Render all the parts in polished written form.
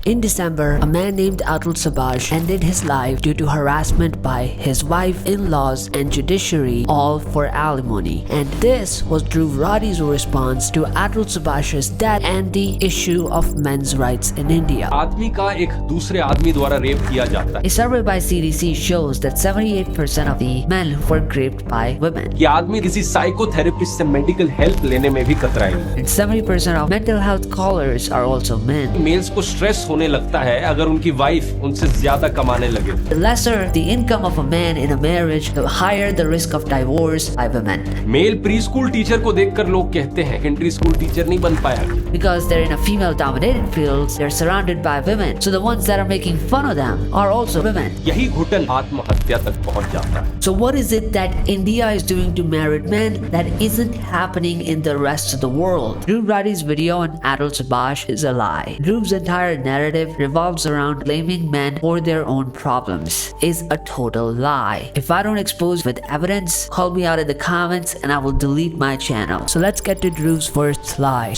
In December, a man named Atul Subhash ended his life due to harassment by his wife, in-laws and judiciary, all for alimony. And this was Dhruv Rathee's response to Atul Subhash's death and the issue of men's rights in India. आदमी का एक दूसरे आदमी द्वारा rape किया जाता है. A survey by CDC shows that 78% of the men were raped by women. ये आदमी किसी साइकोथेरेपिस्ट से मेडिकल हेल्प लेने में भी कतराएंगे. And 70% of mental health callers are also men. Males को स्ट्रेस होने लगता है अगर उनकी वाइफ उनसे ज्यादा कमाने लगे. The lesser the income of a man in a marriage, the higher the risk of divorce by women. Male preschool teacher को देखकर लोग कहते हैं सेकेंडरी स्कूल टीचर नहीं बन पाया. Because they're in a female-dominated fields, they're surrounded by women. So the ones that are making fun of them are also women. यही घुटन आत्महत्या तक पहुंच जाता है. So what is it that India is doing to married men that isn't happening in the rest of the world? Dhruv Rathee's video on Atul Subhash is a lie. Dhruv's entire narrative revolves around blaming men for their own problems is a total lie. If I don't expose with evidence, call me out in the comments and I will delete my channel. So let's get to Dhruv's first lie.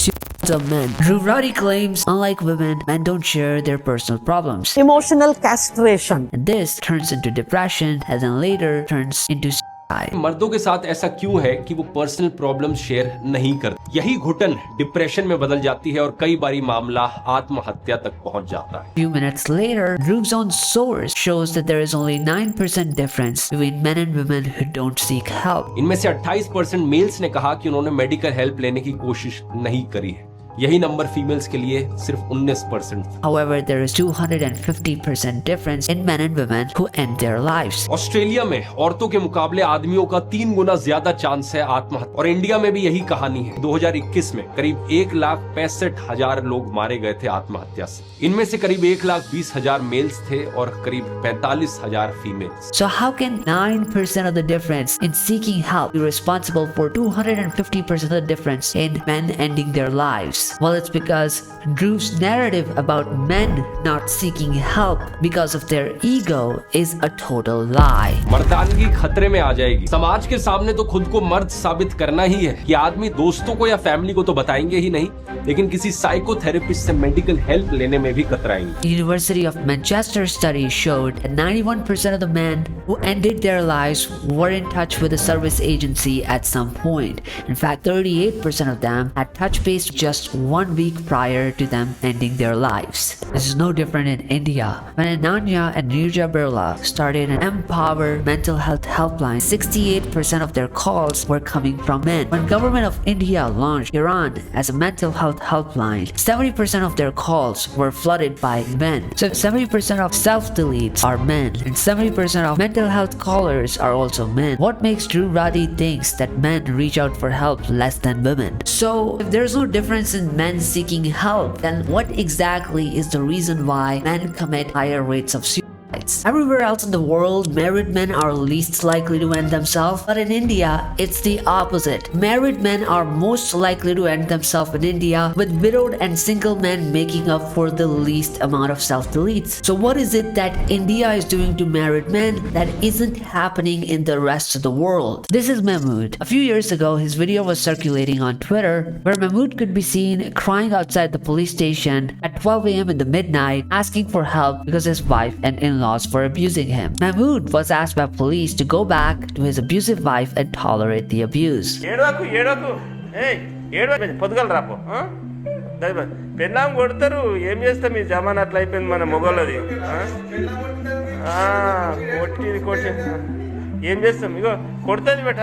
Of men. Dhruv Rathee claims, unlike women, men don't share their personal problems. Emotional castration. And this turns into depression and then later turns into suicide. मर्दों के साथ ऐसा क्यों है कि वो personal problem share नहीं करते? यही घुटन डिप्रेशन में बदल जाती है और कई बारी मामला आत्महत्या तक पहुंच जाता है. Few minutes later, Dhruv's own source shows that there is only 9% difference between men and women who don't seek help. इनमें से 28% मेल्स ने कहा कि उन्होंने मेडिकल हेल्प लेने की कोशिश नहीं करी है. यही नंबर फीमेल्स के लिए सिर्फ 19%. However, there is 250% difference in men and women who end their lives. Australia में औरतों के मुकाबले आदमियों का 3 गुना ज्यादा चांस है आत्महत्या. और इंडिया में भी यही कहानी है. 2021 में करीब 1,65,000 लोग मारे गए थे आत्महत्या से. इनमें से करीब 1,20,000 मेल्स थे और करीब 45,000 females. So how can 9% of the difference in seeking help be responsible for 250% of the difference in men ending their lives? Well, it's because Dhruv's narrative about men not seeking help because of their ego is a total lie. मर्दानगी खतरे में आ जाएगी. समाज के सामने तो खुद को मर्द साबित करना ही है कि आदमी दोस्तों को या फैमिली को तो बताएंगे ही नहीं, लेकिन किसी साइकोथेरेपिस्ट से मेडिकल हेल्प लेने में भी कतराएंगे. The University of Manchester study showed that 91% of the men who ended their lives were in touch with a service agency at some point. In fact, 38% of them had touch base just 1 week prior to them ending their lives. This is no different in India. When Ananya and Nirja Birla started an Empower mental health helpline, 68% of their calls were coming from men. When government of India launched Iran as a mental health helpline, 70% of their calls were flooded by men. So 70% of self-deletes are men and 70% of mental health callers are also men. What makes Dhruv Rathee thinks that men reach out for help less than women? So if there's no difference in men seeking help, then what exactly is the reason why men commit higher rates of suicide? Everywhere else in the world, married men are least likely to end themselves, but in India, it's the opposite. Married men are most likely to end themselves in India, with widowed and single men making up for the least amount of self-deletes. So what is it that India is doing to married men that isn't happening in the rest of the world? This is Mahmood. A few years ago, his video was circulating on Twitter, where Mahmood could be seen crying outside the police station at 12 a.m. in the midnight, asking for help because his wife and in-laws for abusing him. Mahmood was asked by police to go back to his abusive wife and tolerate the abuse. పెళ్ళాం కొడతారు. ఏం చేస్తాం? ఈ జమానా అట్లా అయిపోయింది మన మొగోళ్ళది. కొట్టి ఏం చేస్తాం? ఇగో కొడుతుంది బెట,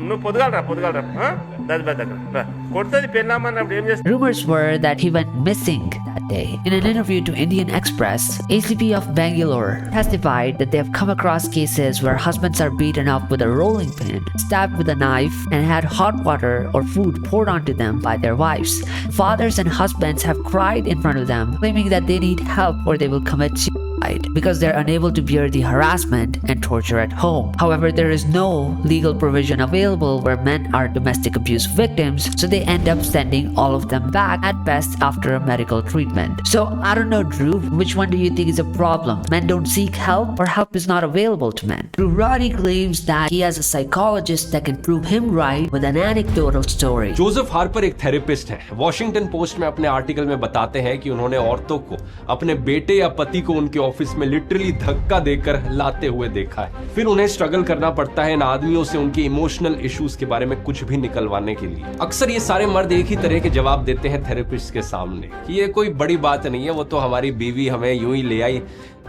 నువ్వు పొద్దుగాలరా కొడుతుంది పెళ్ళామన్నప్పుడు ఏం చేస్తాం? Rumors were that he went missing that day. In an interview to Indian Express, ACP of Bangalore testified that they have come across cases where husbands are beaten up with a rolling pin, stabbed with a knife, and had hot water or food poured onto them by their wives. Fathers and husbands have cried in front of them, claiming that they need help or they will commit suicide. suicide because they're unable to bear the harassment and torture at home. However, there is no legal provision available where men are domestic abuse victims, so they end up sending all of them back at best after a medical treatment. So I don't know, Dhruv, which one do you think is a problem? Men don't seek help or help is not available to men? Dhruv Rathee claims that he has a psychologist that can prove him right with an anecdotal story. Joseph Harper एक therapist हैं। Washington post में अपने article में बताते हैं कि उन्होंने औरतों को अपने बेटे या पति को उनके ऑफिस में लिटरली धक्का देकर लाते हुए देखा है। फिर उन्हें स्ट्रगल करना पड़ता है इन आदमियों से उनके इमोशनल इश्यूज के बारे में कुछ भी निकलवाने के लिए। अक्सर ये सारे मर्द एक ही तरह के जवाब देते हैं थेरेपिस्ट के सामने कि ये कोई बड़ी बात नहीं है, वो तो हमारी बीवी हमें यूं ही ले आई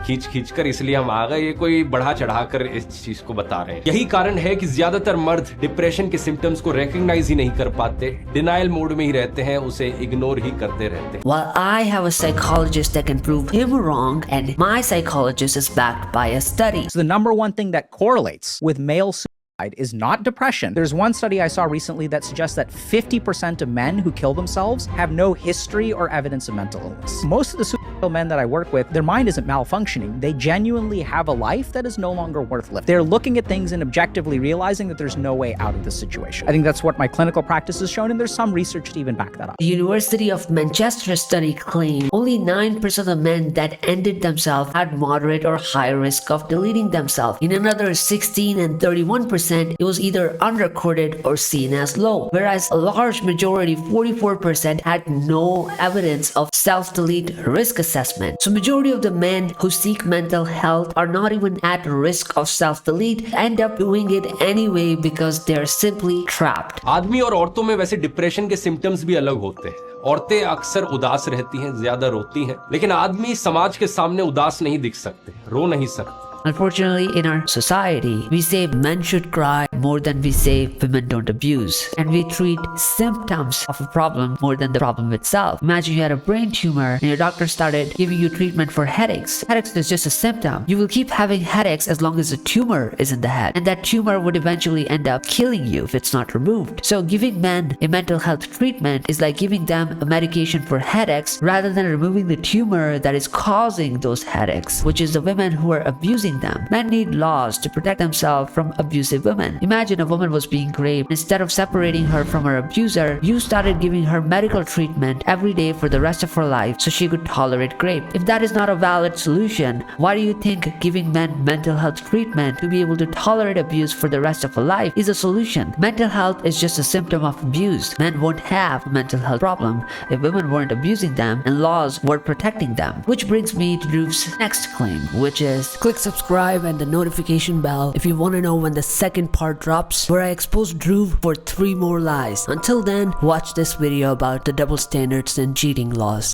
खींच कर, इसलिए हम आ गए, ये कोई बढ़ा चढ़ाकर इस चीज को बता रहे हैं। यही कारण है कि ज्यादातर मर्द डिप्रेशन के सिम्टम्स को रिकॉग्नाइज ही नहीं कर पाते, डिनायल मोड में ही रहते हैं, उसे इग्नोर ही करते रहते हैं। While I have a psychologist that can prove him wrong, and my psychologist is backed by a study. So the number one thing that correlates with male suicide is not depression. There's one study I saw recently that suggests that 50% of men who kill themselves have no history or evidence of mental illness. Most of the suicidal men that I work with, their mind isn't malfunctioning. They genuinely have a life that is no longer worth living. They're looking at things and objectively realizing that there's no way out of this situation. I think that's what my clinical practice has shown, and there's some research to even back that up. The University of Manchester study claimed only 9% of the men that ended themselves had moderate or high risk of deleting themselves. In another 16 and 31%, it was either unrecorded or seen as low, whereas a large majority, 44%, had no evidence of self-delete risk assessment. So majority of the men who seek mental health are not even at risk of self-delete, end up doing it anyway because they're simply trapped. आदमी और औरतों में वैसे depression के symptoms भी अलग होते हैं। औरतें अक्सर उदास रहती हैं, ज्यादा रोती हैं, लेकिन आदमी समाज के सामने उदास नहीं दिख सकते, रो नहीं सकते। Unfortunately, in our society, we say men should cry more than we say women don't abuse. And we treat symptoms of a problem more than the problem itself. Imagine you had a brain tumor and your doctor started giving you treatment for headaches. Headaches is just a symptom. You will keep having headaches as long as a tumor is in the head. And that tumor would eventually end up killing you if it's not removed. So giving men a mental health treatment is like giving them a medication for headaches rather than removing the tumor that is causing those headaches, which is the women who are abusing them. Men need laws to protect themselves from abusive women. Imagine a woman was being raped. Instead of separating her from her abuser, you started giving her medical treatment every day for the rest of her life so she could tolerate rape. If that is not a valid solution, why do you think giving men mental health treatment to be able to tolerate abuse for the rest of her life is a solution? Mental health is just a symptom of abuse. Men won't have a mental health problem if women weren't abusing them and laws were protecting them. Which brings me to Dhruv's next claim, which is Click subscribe and the notification bell if you want to know when the second part drops, where I expose Dhruv for 3 more lies. Until then, watch this video about the double standards and cheating laws.